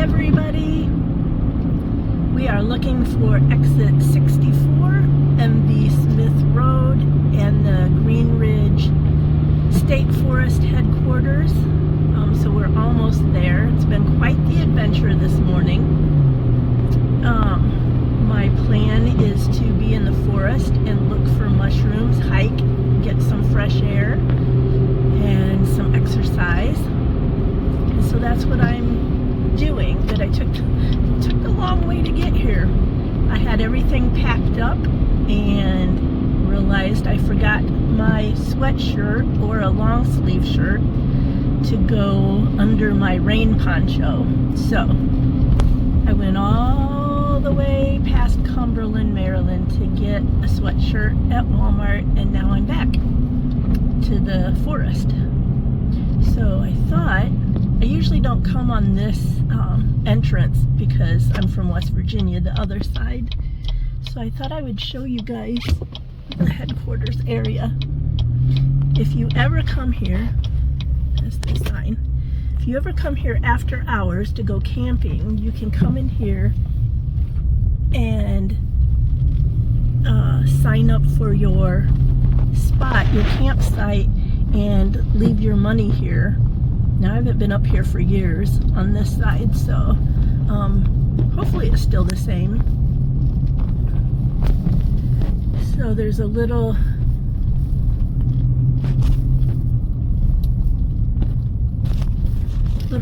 everybody. We are looking for exit 64, MV Smith Road, and the Green Ridge State Forest headquarters. So we're almost there. It's been quite the adventure this morning. My plan is to be in the forest and look for mushrooms, hike, get some fresh air, and some exercise. And so that's what I'm doing, but I took a long way to get here. I had everything packed up and realized I forgot my sweatshirt or a long sleeve shirt to go under my rain poncho. So I went all the way past Cumberland, Maryland to get a sweatshirt at Walmart, and now I'm back to the forest. So I thought, I usually don't come on this entrance because I'm from West Virginia, the other side. So I thought I would show you guys the headquarters area. If you ever come here, that's the sign. If you ever come here after hours to go camping, you can come in here and sign up for your spot, your campsite, and leave your money here. Now, I haven't been up here for years on this side, so hopefully it's still the same. So there's a little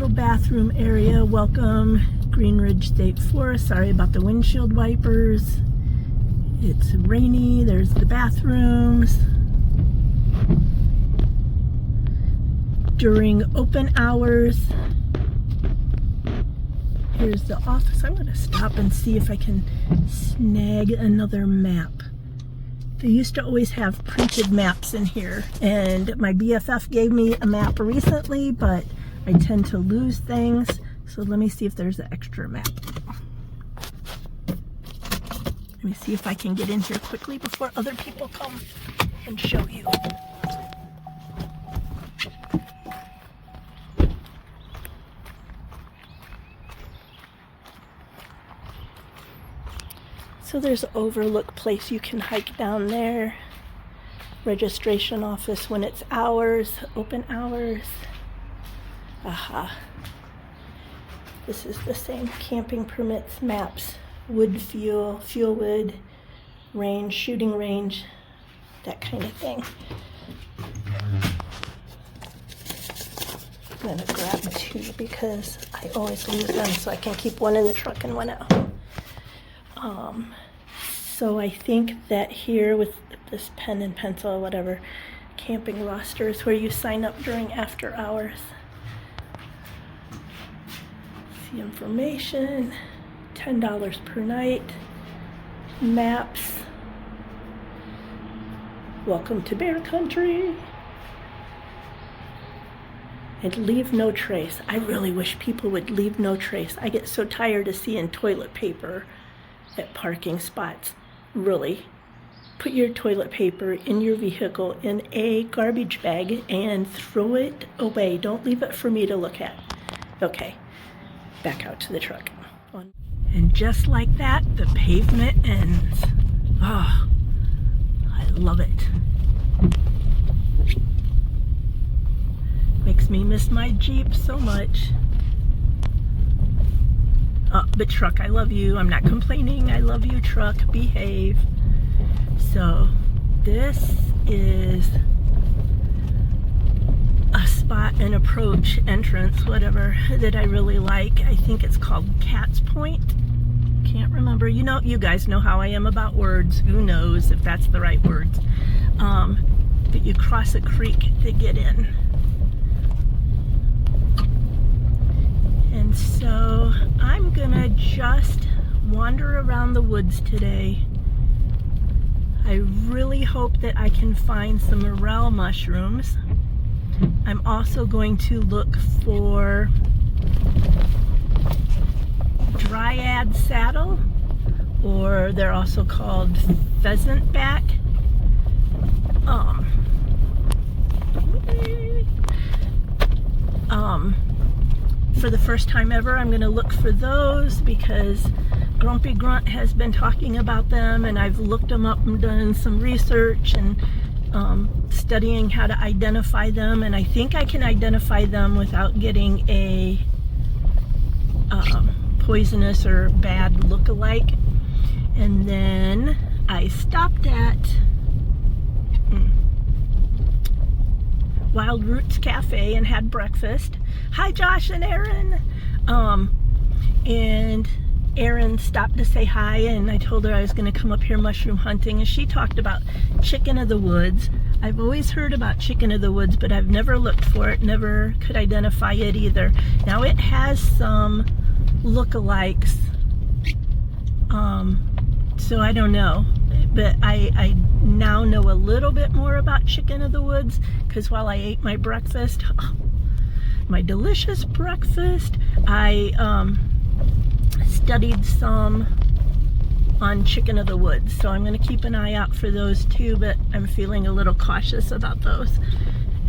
bathroom area. Welcome, Green Ridge State Forest. Sorry about the windshield wipers. It's rainy. There's the bathrooms. During open hours, here's the office. I'm going to stop and see if I can snag another map. They used to always have printed maps in here, and my BFF gave me a map recently, but I tend to lose things, so let me see if there's an extra map. Let me see if I can get in here quickly before other people come and show you. So there's an overlook place. You can hike down there. Registration office when it's hours, open hours. Aha. This is the same. Camping permits, maps, wood fuel, fuel wood, range, shooting range, that kind of thing. I'm gonna grab two because I always lose them, so I can keep one in the truck and one at home. So I think that here with this pen and pencil or whatever, camping roster is where you sign up during after hours. See information, $10 per night, maps, welcome to bear country, and leave no trace. I really wish people would leave no trace. I get so tired of seeing toilet paper at parking spots. Really, put your toilet paper in your vehicle in a garbage bag and throw it away. Don't leave it for me to look at. Okay, back out to the truck. And just like that, the pavement ends. Oh, I love it. Makes me miss my Jeep so much. But truck, I love you. I'm not complaining. I love you, truck. Behave. So this is a spot and approach entrance, whatever, that I really like. I think it's called Cat's Point. Can't remember. You know, you guys know how I am about words. Who knows if that's the right words. But you cross a creek to get in. And so I'm gonna just wander around the woods today. I really hope that I can find some morel mushrooms. I'm also going to look for Dryad Saddle, or they're also called Pheasant Back. for the first time ever, I'm going to look for those because Grumpy Grunt has been talking about them, and I've looked them up and done some research and studying how to identify them, and I think I can identify them without getting a poisonous or bad look-alike. And then I stopped at Wild Roots Cafe and had breakfast. Hi, Josh and Erin. And Erin stopped to say hi, and I told her I was going to come up here mushroom hunting, and she talked about chicken of the woods. I've always heard about chicken of the woods, but I've never looked for it, never could identify it either. Now it has some look-alikes, so I don't know, but I now know a little bit more about chicken of the woods, because while I ate my breakfast, my delicious breakfast, I studied some on chicken of the woods, so I'm going to keep an eye out for those too, but I'm feeling a little cautious about those.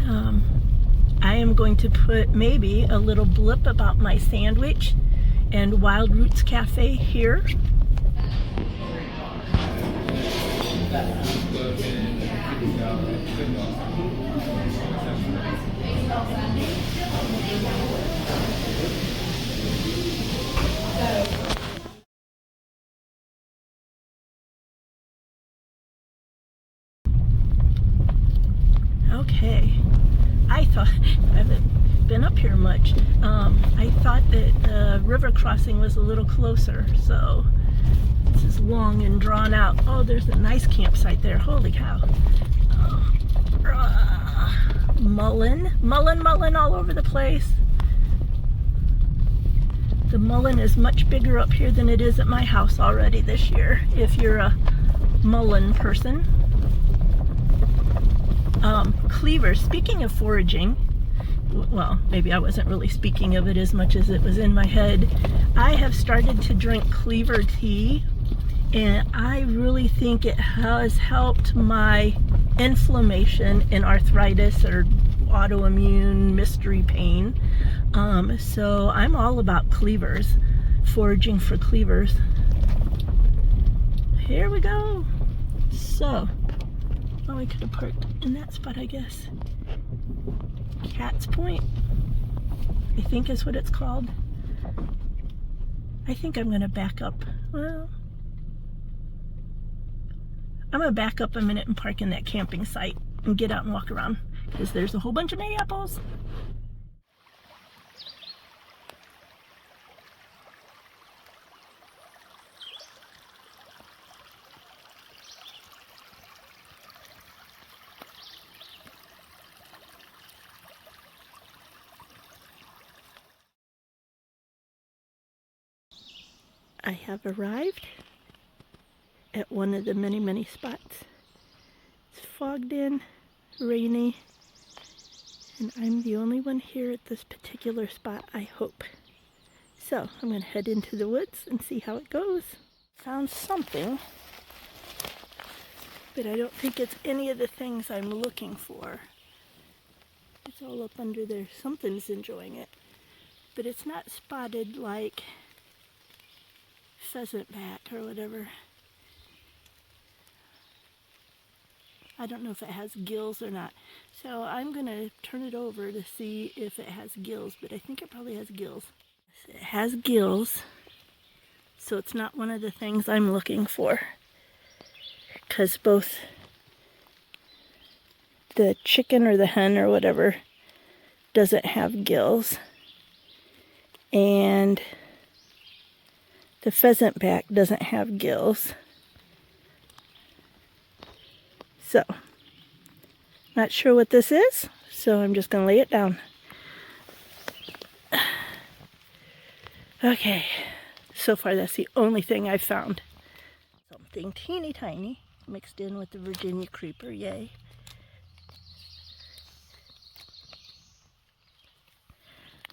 I am going to put maybe a little blip about my sandwich and Wild Roots Cafe here. Okay, I thought, I haven't been up here much, I thought that the river crossing was a little closer, so this is long and drawn out. Oh, there's a nice campsite there, holy cow. Mullen all over the place. The mullen is much bigger up here than it is at my house already this year, if you're a mullen person. Cleavers, speaking of foraging, well, maybe I wasn't really speaking of it as much as it was in my head. I have started to drink cleaver tea, and I really think it has helped my inflammation and arthritis or autoimmune mystery pain. So I'm all about cleavers, foraging for cleavers. Here we go. So, oh, we could have parked in that spot, I guess. Cat's Point, I think is what it's called. I think I'm gonna back up. Well, I'm gonna back up a minute and park in that camping site and get out and walk around, because there's a whole bunch of mayaples. I have arrived at one of the many spots. It's fogged in, rainy, and I'm the only one here at this particular spot, I hope. So I'm going to head into the woods and see how it goes. Found something, but I don't think it's any of the things I'm looking for. It's all up under there. Something's enjoying it, but it's not spotted like Pheasant Back or whatever. I don't know if it has gills or not. So I'm going to turn it over to see if it has gills, but I think it probably has gills. It has gills, so it's not one of the things I'm looking for, because both the chicken or the hen or whatever doesn't have gills, and the pheasant back doesn't have gills. So, not sure what this is, so I'm just going to lay it down. Okay, so far that's the only thing I've found. Something teeny tiny mixed in with the Virginia creeper, yay.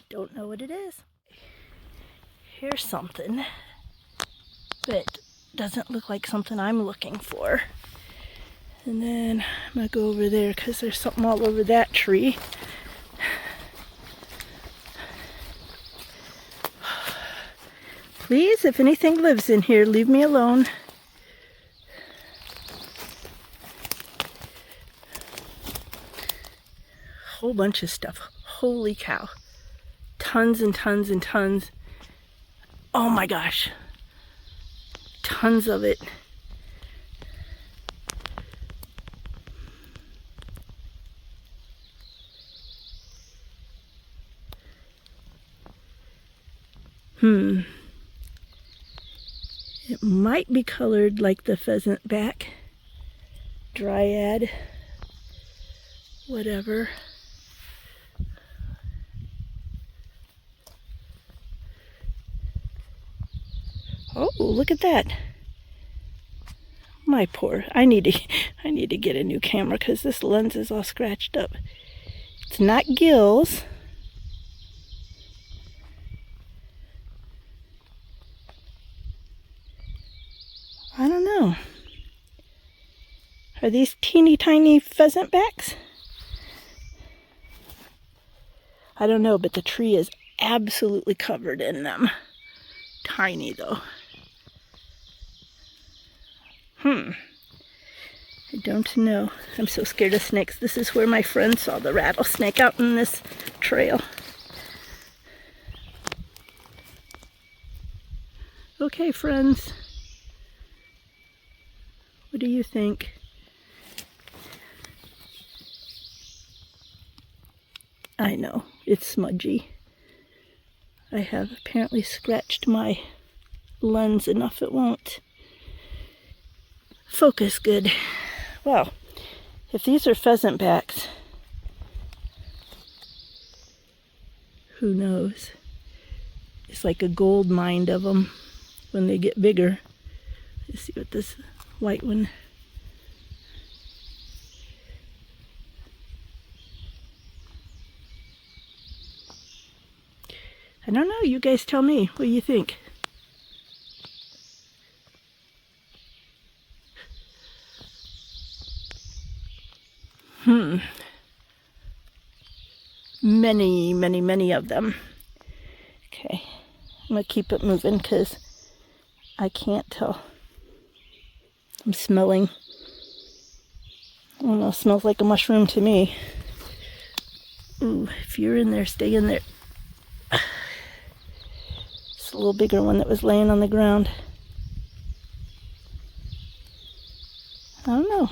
Don't know what it is. Here's something that doesn't look like something I'm looking for. And then I'm going to go over there because there's something all over that tree. Please, if anything lives in here, leave me alone. Whole bunch of stuff. Holy cow. Tons and tons and tons. Oh my gosh. Tons of it. It might be colored like the pheasant back, dryad, whatever. Oh, look at that. My poor, I need to get a new camera because this lens is all scratched up. It's not gills. I don't know. Are these teeny tiny pheasant backs? I don't know, but the tree is absolutely covered in them. Tiny though. I don't know. I'm so scared of snakes. This is where my friend saw the rattlesnake, out in this trail. Okay, friends. What do you think? I know, it's smudgy. I have apparently scratched my lens enough it won't focus good. Well, if these are pheasant backs, who knows? It's like a gold mine of them when they get bigger. Let's see what this white one. I don't know, you guys tell me. What do you think? Many of them. Okay, I'm gonna keep it moving because I can't tell. I'm smelling, I don't know, it smells like a mushroom to me. Ooh, if you're in there, stay in there. It's a little bigger one that was laying on the ground. I don't know.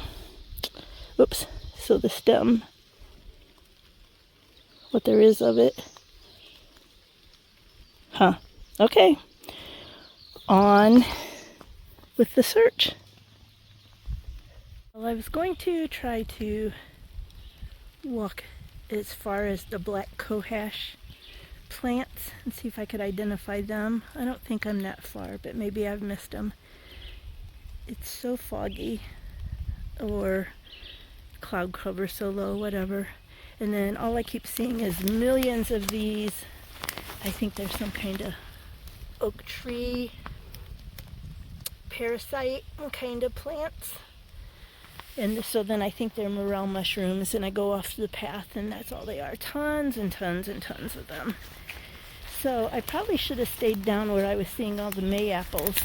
Oops, so the stem, what there is of it. Huh, okay. On with the search. Well, I was going to try to walk as far as the black cohash plants and see if I could identify them. I don't think I'm that far, but maybe I've missed them. It's so foggy, or cloud cover so low, whatever. And then all I keep seeing is millions of these. I think there's some kind of oak tree parasite kind of plants. And so then I think they're morel mushrooms, and I go off the path and that's all they are. Tons and tons and tons of them. So I probably should have stayed down where I was seeing all the May apples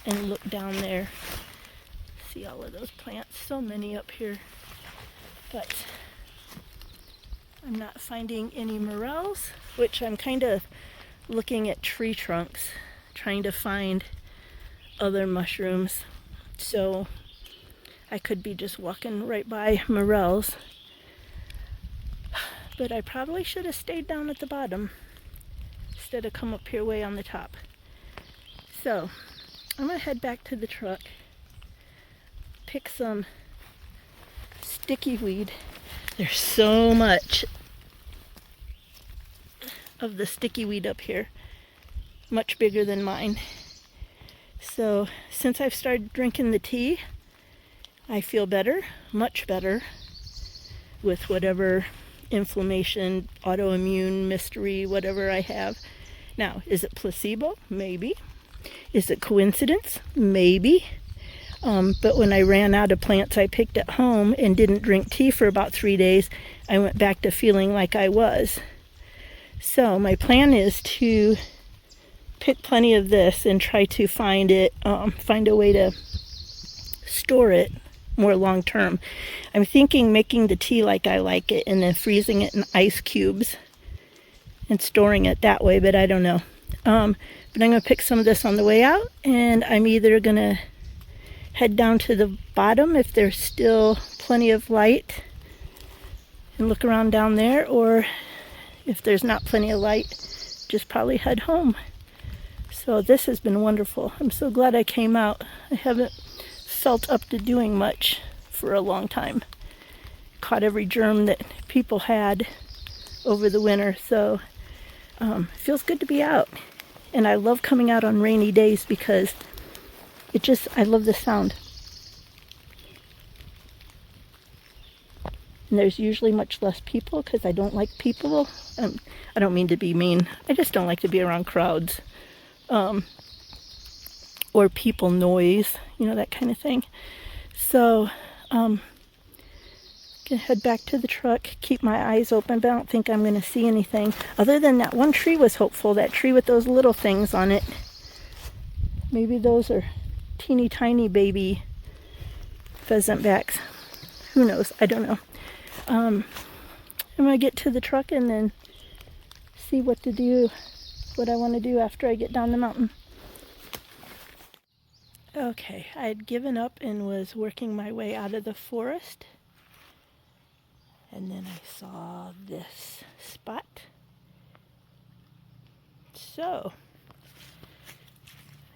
and looked down there. See all of those plants. So many up here. But I'm not finding any morels, which I'm kind of looking at tree trunks, trying to find other mushrooms. So I could be just walking right by morels, but I probably should have stayed down at the bottom instead of come up here way on the top. So I'm gonna head back to the truck, pick some sticky weed. There's so much of the sticky weed up here, much bigger than mine. So since I've started drinking the tea, I feel better, much better, with whatever inflammation, autoimmune, mystery, whatever I have. Now, is it placebo? Maybe. Is it coincidence? Maybe. But when I ran out of plants I picked at home and didn't drink tea for about 3 days, I went back to feeling like I was. So my plan is to pick plenty of this and try to find a way to store it more long term. I'm thinking making the tea like I like it and then freezing it in ice cubes and storing it that way, but I don't know. But I'm going to pick some of this on the way out, and I'm either going to head down to the bottom if there's still plenty of light and look around down there, or if there's not plenty of light, just probably head home. So this has been wonderful. I'm so glad I came out. I haven't felt up to doing much for a long time. Caught every germ that people had over the winter, so it feels good to be out. And I love coming out on rainy days because I love the sound. And there's usually much less people because I don't like people. I don't mean to be mean. I just don't like to be around crowds. Or people noise, that kind of thing. So, gonna head back to the truck, keep my eyes open, but I don't think I'm gonna see anything. Other than that one tree was hopeful, that tree with those little things on it. Maybe those are teeny tiny baby pheasant backs. Who knows? I don't know. I'm gonna get to the truck and then see what I want to do after I get down the mountain. Okay, I had given up and was working my way out of the forest. And then I saw this spot. So,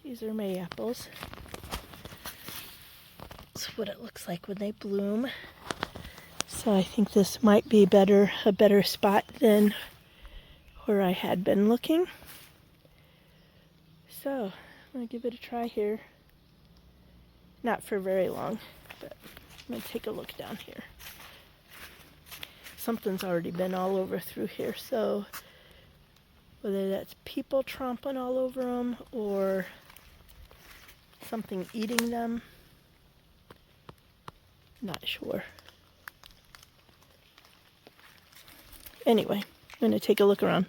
these are May-apples. That's what it looks like when they bloom. So I think this might be a better spot than where I had been looking. So, I'm going to give it a try here. Not for very long, but I'm going to take a look down here. Something's already been all over through here, so whether that's people tromping all over them or something eating them, not sure. Anyway, I'm going to take a look around.